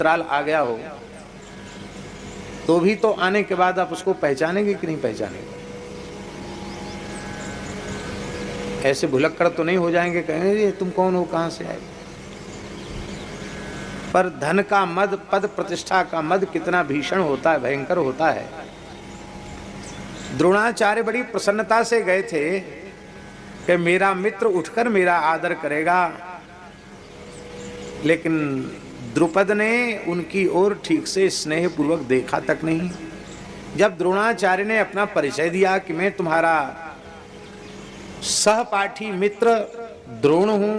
अंतराल आ गया हो तो भी तो आने के बाद आप उसको पहचानेंगे कि नहीं पहचानेंगे? ऐसे भुलक्कड़ तो नहीं हो जाएंगे, कहेंगे ये तुम कौन हो, कहां से आए? पर धन का मद, पद प्रतिष्ठा का मद कितना भीषण होता है, भयंकर होता है। द्रोणाचार्य बड़ी प्रसन्नता से गए थे कि मेरा मित्र उठकर मेरा आदर करेगा, लेकिन द्रुपद ने उनकी ओर ठीक से स्नेहपूर्वक देखा तक नहीं। जब द्रोणाचार्य ने अपना परिचय दिया कि मैं तुम्हारा सहपाठी मित्र द्रोण हूं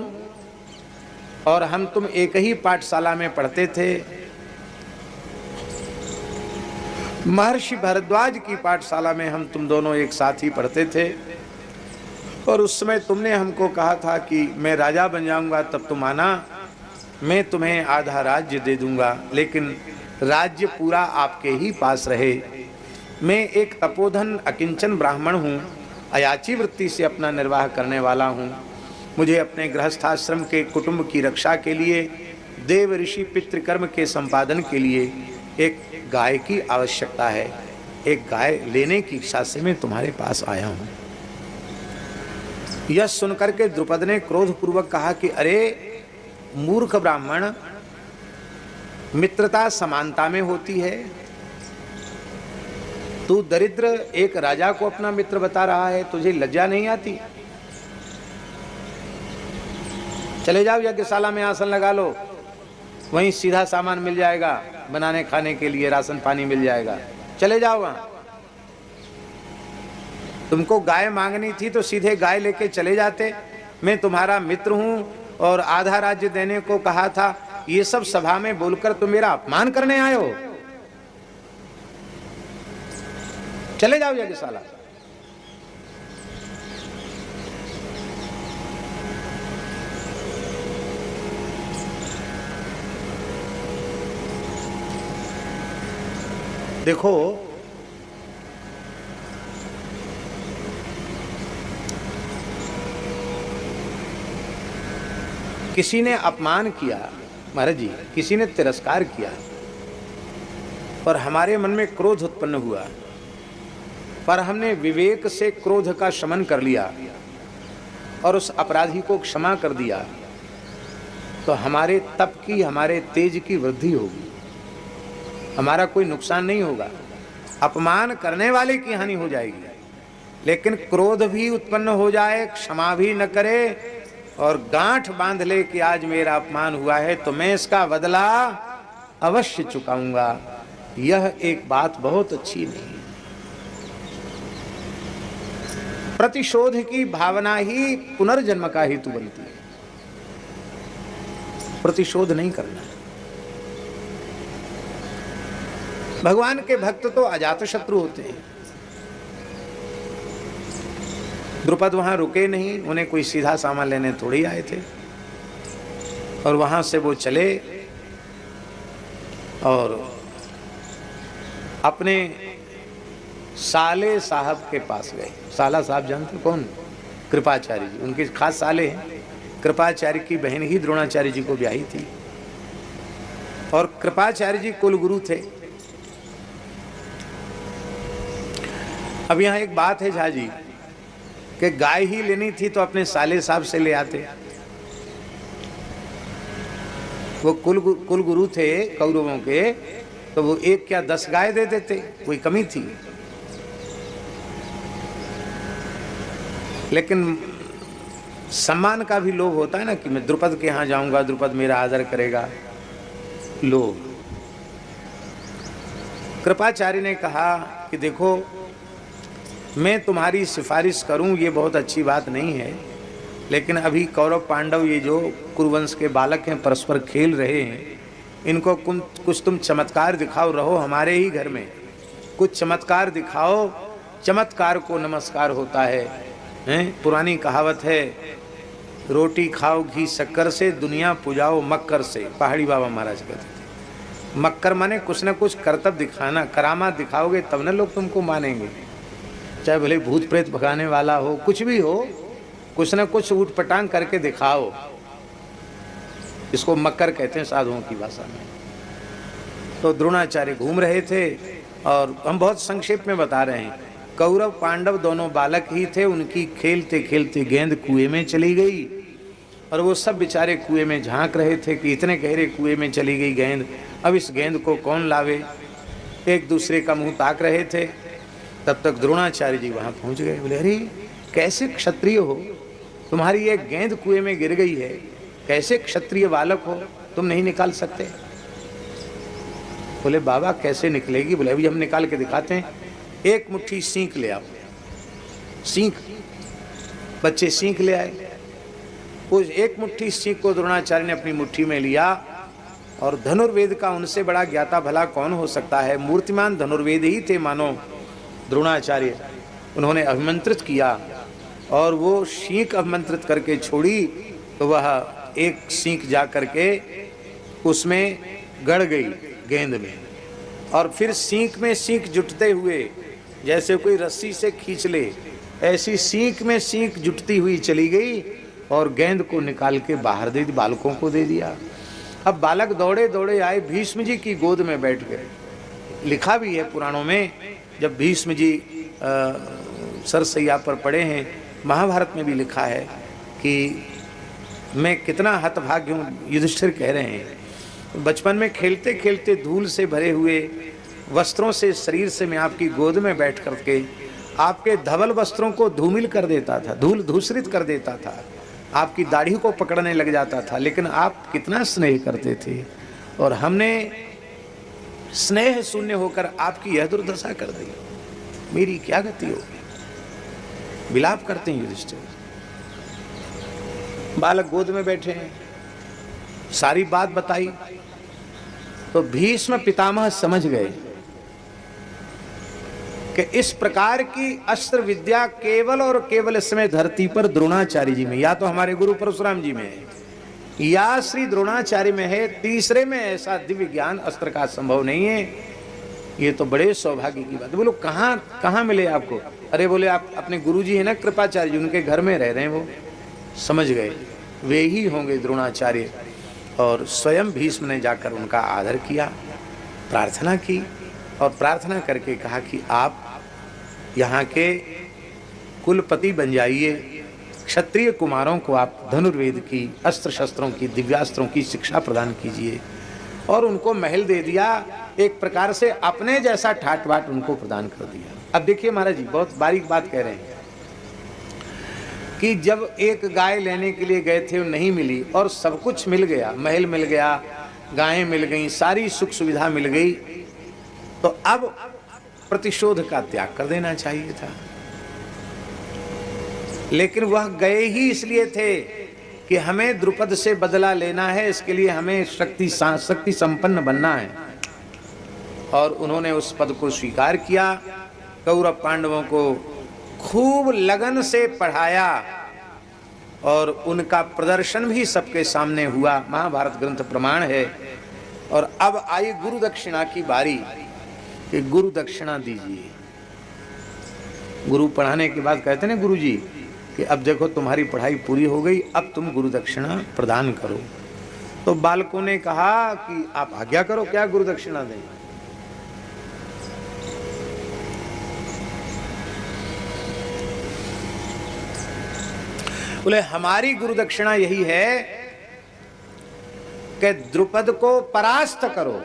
और हम तुम एक ही पाठशाला में पढ़ते थे, महर्षि भारद्वाज की पाठशाला में हम तुम दोनों एक साथ ही पढ़ते थे, और उस समय तुमने हमको कहा था कि मैं राजा बन जाऊंगा, तब तुम आना, मैं तुम्हें आधा राज्य दे दूंगा, लेकिन राज्य पूरा आपके ही पास रहे। मैं एक तपोधन अकिंचन ब्राह्मण हूँ, अयाची वृत्ति से अपना निर्वाह करने वाला हूँ। मुझे अपने गृहस्थाश्रम के कुटुंब की रक्षा के लिए, देव ऋषि पितृकर्म के संपादन के लिए एक गाय की आवश्यकता है। एक गाय लेने की इच्छा से मैं तुम्हारे पास आया हूँ। यह सुनकर के द्रुपद ने क्रोधपूर्वक कहा कि अरे मूर्ख ब्राह्मण, मित्रता समानता में होती है। तू दरिद्र एक राजा को अपना मित्र बता रहा है, तुझे लज्जा नहीं आती? चले जाओ यज्ञशाला में आसन लगा लो, वहीं सीधा सामान मिल जाएगा, बनाने खाने के लिए राशन पानी मिल जाएगा, चले जाओ वहां। तुमको गाय मांगनी थी तो सीधे गाय लेके चले जाते। मैं तुम्हारा मित्र हूं और आधा राज्य देने को कहा था, ये सब सभा में बोलकर तुम मेरा अपमान करने आए हो? चले जाओ यज्ञशाला। देखो, किसी ने अपमान किया महाराज जी, किसी ने तिरस्कार किया और हमारे मन में क्रोध उत्पन्न हुआ, पर हमने विवेक से क्रोध का शमन कर लिया और उस अपराधी को क्षमा कर दिया, तो हमारे तप की, हमारे तेज की वृद्धि होगी, हमारा कोई नुकसान नहीं होगा। अपमान करने वाले की हानि हो जाएगी, लेकिन क्रोध भी उत्पन्न हो जाए, क्षमा भी न करे और गांठ बांध ले कि आज मेरा अपमान हुआ है तो मैं इसका बदला अवश्य चुकाऊंगा, यह एक बात बहुत अच्छी नहीं। प्रतिशोध की भावना ही पुनर्जन्म का हेतु बनती है। प्रतिशोध नहीं करना। भगवान के भक्त तो अजात शत्रु होते हैं। द्रुपद वहां रुके नहीं, उन्हें कोई सीधा सामान लेने थोड़ी आए थे, और वहां से वो चले और अपने साले साहब के पास गए। साला साहब जानते कौन? कृपाचार्य जी, उनके खास साले हैं। कृपाचार्य की बहन ही द्रोणाचार्य जी को ब्याही थी और कृपाचार्य जी कुलगुरु थे। अब यहाँ एक बात है झा जी कि गाय ही लेनी थी तो अपने साले साहब से ले आते। वो कुलगुरु थे कौरवों के, तो वो एक क्या 10 गाय दे देते, कोई कमी थी। लेकिन सम्मान का भी लोभ होता है ना कि मैं द्रुपद के यहाँ जाऊंगा, द्रुपद मेरा आदर करेगा, लोभ। कृपाचार्य ने कहा कि देखो, मैं तुम्हारी सिफारिश करूं ये बहुत अच्छी बात नहीं है, लेकिन अभी कौरव पांडव ये जो कुरुवंश के बालक हैं परस्पर खेल रहे हैं, इनको कुछ तुम चमत्कार दिखाओ, रहो हमारे ही घर में, कुछ चमत्कार दिखाओ, चमत्कार को नमस्कार होता है। पुरानी कहावत है, रोटी खाओ घी शक्कर से, दुनिया पुजाओ मक्कर से, पहाड़ी बाबा महाराज कहते थे। मक्कर माने कुछ न कुछ करतब दिखाना, करामात दिखाओगे तब न लोग तुमको मानेंगे। चाहे भले भूत प्रेत भगाने वाला हो, कुछ भी हो, कुछ न कुछ ऊट पटांग करके दिखाओ। इसको मक्कर कहते हैं साधुओं की भाषा में। तो द्रोणाचार्य घूम रहे थे, और हम बहुत संक्षेप में बता रहे हैं। कौरव पांडव दोनों बालक ही थे, उनकी खेलते खेलते गेंद कुएं में चली गई, और वो सब बेचारे कुएं में झांक रहे थे कि इतने गहरे कुएं में चली गई गेंद, अब इस गेंद को कौन लावे। एक दूसरे का मुंह ताक रहे थे। तब तक द्रोणाचार्य जी वहां पहुंच गए। बोले, अरे कैसे क्षत्रिय हो, तुम्हारी एक गेंद कुएं में गिर गई है, कैसे क्षत्रिय बालक हो, तुम नहीं निकाल सकते। बोले, बाबा कैसे निकलेगी। बोले, अभी हम निकाल के दिखाते हैं। एक मुट्ठी सींक ले आओ। सींक, बच्चे सींक ले आए। उस एक मुट्ठी सींक को द्रोणाचार्य ने अपनी मुट्ठी में लिया, और धनुर्वेद का उनसे बड़ा ज्ञाता भला कौन हो सकता है। मूर्तिमान धनुर्वेद ही थे मानो द्रोणाचार्य। उन्होंने अभिमंत्रित किया, और वो सींक अभिमंत्रित करके छोड़ी, तो वह एक सींक जा करके उसमें गड़ गई गेंद में, और फिर सींक में सींक जुटते हुए जैसे कोई रस्सी से खींच ले, ऐसी सींक में सींक जुटती हुई चली गई, और गेंद को निकाल के बाहर दे दी, बालकों को दे दिया। अब बालक दौड़े दौड़े आए, भीष्म जी की गोद में बैठ गए। लिखा भी है पुराणों में, जब भीष्म जी सरसैया पर पड़े हैं, महाभारत में भी लिखा है कि मैं कितना हतभाग्य हूँ। युधिष्ठिर कह रहे हैं, बचपन में खेलते खेलते धूल से भरे हुए वस्त्रों से शरीर से मैं आपकी गोद में बैठ करके आपके धवल वस्त्रों को धूमिल कर देता था, धूल धूसरित कर देता था, आपकी दाढ़ी को पकड़ने लग जाता था, लेकिन आप कितना स्नेह करते थे, और हमने स्नेह शून्य होकर आपकी यह दुर्दशा कर दी, मेरी क्या गति होगी। विलाप करते हैं युधिष्ठिर। बालक गोद में बैठे हैं, सारी बात बताई, तो भीष्म पितामह समझ गए कि इस प्रकार की अस्त्र विद्या केवल और केवल इसमें धरती पर द्रोणाचार्य जी में, या तो हमारे गुरु परशुराम जी में है, या श्री द्रोणाचार्य में है, तीसरे में ऐसा दिव्य ज्ञान अस्त्र का संभव नहीं है। ये तो बड़े सौभाग्य की बात। बोलो, कहाँ मिले आपको। अरे बोले, आप अपने गुरु जी है ना कृपाचार्य जी, उनके घर में रह रहे हैं। वो समझ गए वे ही होंगे द्रोणाचार्य, और स्वयं भीष्म ने जाकर उनका आदर किया, प्रार्थना की, और प्रार्थना करके कहा कि आप यहाँ के कुलपति बन जाइए, क्षत्रिय कुमारों को आप धनुर्वेद की, अस्त्र शस्त्रों की, दिव्यास्त्रों की शिक्षा प्रदान कीजिए। और उनको महल दे दिया, एक प्रकार से अपने जैसा ठाट बाट उनको प्रदान कर दिया। अब देखिए महाराज जी, बहुत बारीक बात कह रहे हैं कि जब एक गाय लेने के लिए गए थे, नहीं मिली, और सब कुछ मिल गया, महल मिल गया, गायें मिल गई, सारी सुख सुविधा मिल गई, तो अब प्रतिशोध का त्याग कर देना चाहिए था। लेकिन वह गए ही इसलिए थे कि हमें द्रुपद से बदला लेना है, इसके लिए हमें शक्ति संपन्न बनना है, और उन्होंने उस पद को स्वीकार किया। कौरव पांडवों को खूब लगन से पढ़ाया, और उनका प्रदर्शन भी सबके सामने हुआ, महाभारत ग्रंथ प्रमाण है। और अब आई गुरु दक्षिणा की बारी कि गुरु दक्षिणा दीजिए। गुरु पढ़ाने के बाद कहते हैं गुरु जी कि अब देखो तुम्हारी पढ़ाई पूरी हो गई, अब तुम गुरु दक्षिणा प्रदान करो। तो बालकों ने कहा कि आप आज्ञा करो, क्या गुरु दक्षिणा दें। बोले, हमारी गुरु दक्षिणा यही है कि द्रुपद को परास्त करो,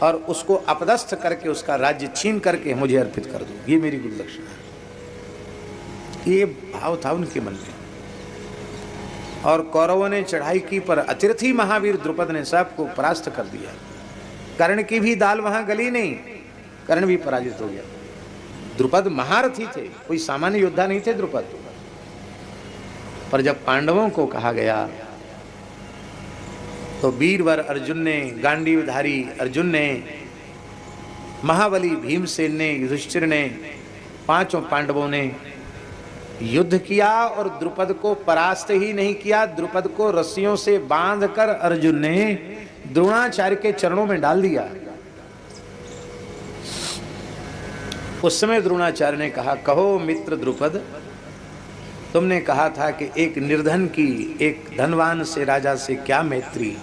और उसको अपदस्थ करके उसका राज्य छीन करके मुझे अर्पित कर दो, ये मेरी गुरु दक्षिणा है। ये भाव था उनके मन में। और कौरवों ने चढ़ाई की, पर अतिरथी महावीर द्रुपद ने सबको परास्त कर दिया। कर्ण की भी दाल वहां गली नहीं, कर्ण भी पराजित हो गया। द्रुपद महारथी थे, कोई सामान्य योद्धा नहीं थे द्रुपद। पर जब पांडवों को कहा गया तो वीरवर अर्जुन ने, गांडीवधारी अर्जुन ने, महाबली भीमसेन ने, युधिष्ठिर ने, पांचों पांडवों ने युद्ध किया, और द्रुपद को परास्त ही नहीं किया, द्रुपद को रस्सियों से बांधकर अर्जुन ने द्रोणाचार्य के चरणों में डाल दिया। उस समय द्रोणाचार्य ने कहा, कहो मित्र द्रुपद, तुमने कहा था कि एक निर्धन की एक धनवान से राजा से क्या मैत्री,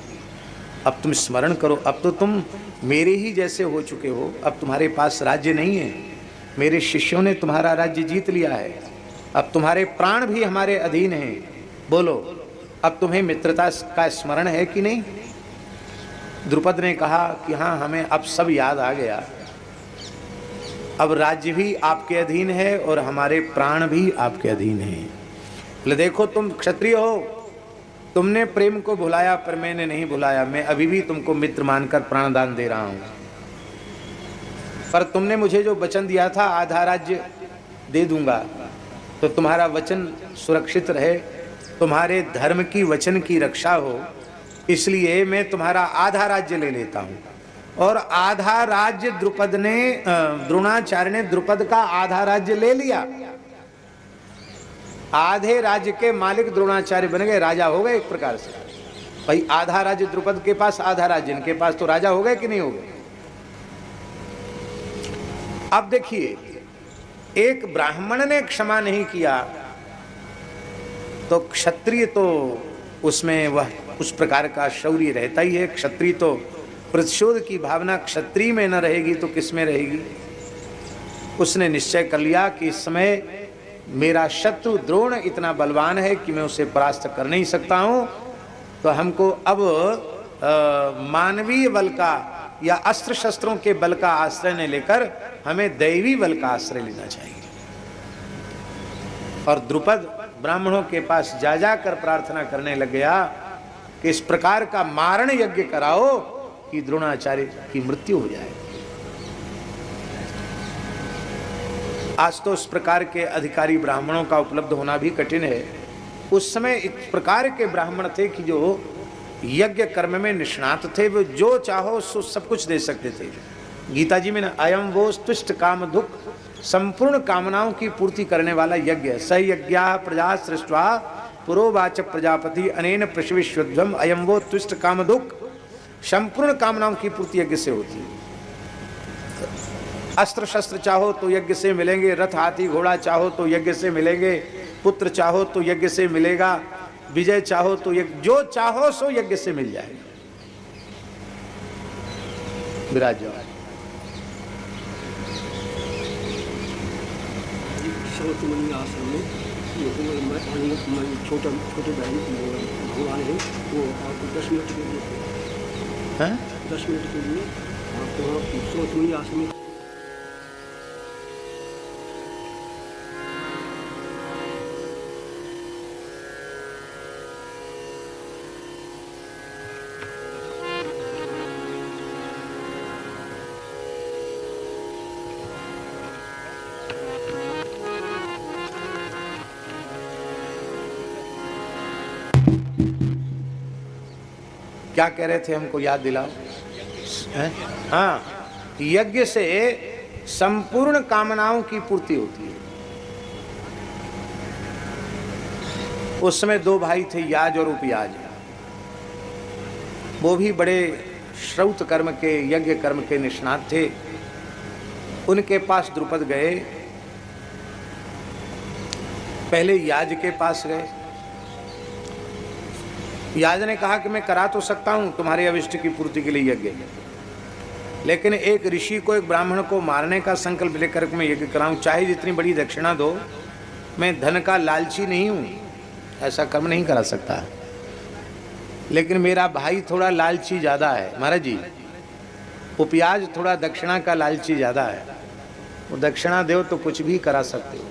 अब तुम स्मरण करो, अब तो तुम मेरे ही जैसे हो चुके हो, अब तुम्हारे पास राज्य नहीं है, मेरे शिष्यों ने तुम्हारा राज्य जीत लिया है, अब तुम्हारे प्राण भी हमारे अधीन हैं। बोलो अब तुम्हें मित्रता का स्मरण है कि नहीं? द्रुपद ने कहा कि हाँ, हमें अब सब याद आ गया, अब राज्य भी आपके अधीन है और हमारे प्राण भी आपके अधीन हैं। बोले देखो तुम क्षत्रिय हो, तुमने प्रेम को भुलाया पर मैंने नहीं भुलाया, मैं अभी भी तुमको मित्र मानकर प्राणदान दे रहा हूं। पर तुमने मुझे जो वचन दिया था आधा राज्य दे दूंगा, तो तुम्हारा वचन सुरक्षित रहे, तुम्हारे धर्म की वचन की रक्षा हो, इसलिए मैं तुम्हारा आधा राज्य ले लेता हूं। और आधा राज्य द्रुपद ने, द्रोणाचार्य ने द्रुपद का आधा राज्य ले लिया। आधे राज्य के मालिक द्रोणाचार्य बन गए, राजा हो गए एक प्रकार से। भाई आधा राज्य द्रुपद के पास, आधा राज्य इनके पास, तो राजा हो गए कि नहीं हो गए? अब देखिए, एक ब्राह्मण ने क्षमा नहीं किया तो क्षत्रिय तो उसमें वह उस प्रकार का शौर्य रहता ही है। क्षत्रिय तो प्रतिशोध की भावना क्षत्रिय में न रहेगी तो किस में रहेगी? उसने निश्चय कर लिया कि इस समय मेरा शत्रु द्रोण इतना बलवान है कि मैं उसे परास्त कर नहीं सकता हूं, तो हमको अब मानवीय बल का या अस्त्र शस्त्रों के बल का आश्रय न लेकर हमें दैवी बल का आश्रय लेना चाहिए। और द्रुपद ब्राह्मणों के पास जा जाकर प्रार्थना करने लग गया कि इस प्रकार का मारण यज्ञ कराओ कि द्रोणाचार्य की मृत्यु हो जाए। आज तो इस प्रकार के अधिकारी ब्राह्मणों का उपलब्ध होना भी कठिन है। उस समय इस प्रकार के ब्राह्मण थे कि जो यज्ञ कर्म में निष्णात थे, वो जो चाहो सो सब कुछ दे सकते थे। गीता जी में अयम वो तुष्ट काम दुख, संपूर्ण कामनाओं की पूर्ति करने वाला यज्ञ है। स यज्ञा प्रजा सृष्ट्वा पुरोवाच प्रजापति अनेन पृष्विश्वध्वम अयम वो तुष्ट काम दुख। संपूर्ण कामनाओं की पूर्ति यज्ञ से होती है। अस्त्र शस्त्र चाहो तो यज्ञ से मिलेंगे, रथ हाथी घोड़ा चाहो तो यज्ञ से मिलेंगे, पुत्र चाहो तो यज्ञ से मिलेगा, विजय चाहो तो यज्ञ, जो चाहो सो यज्ञ से मिल जाएगा। विराज जाओ। आश्रम में छोटे बहन भगवान है, वो आपको 10 मिनट के लिए, 10 मिनट के लिए आपको आश्रम में क्या कह रहे थे, हमको याद दिलाओ। हाँ, यज्ञ से संपूर्ण कामनाओं की पूर्ति होती है। उस समय 2 भाई थे, याज और उपयाज। वो भी बड़े श्रौत कर्म के, यज्ञ कर्म के निष्णात थे। उनके पास द्रुपद गए, पहले याज के पास गए। याज ने कहा कि मैं करा तो सकता हूं तुम्हारे अभिष्ट की पूर्ति के लिए यज्ञ, लेकिन एक ऋषि को, एक ब्राह्मण को मारने का संकल्प लेकर मैं यज्ञ कराऊं, चाहे जितनी बड़ी दक्षिणा दो, मैं धन का लालची नहीं हूं, ऐसा कर्म नहीं करा सकता। लेकिन मेरा भाई थोड़ा लालची ज़्यादा है महाराज जी, उपयाज थोड़ा दक्षिणा का लालची ज़्यादा है। वो दक्षिणा दो तो कुछ भी करा सकते हो।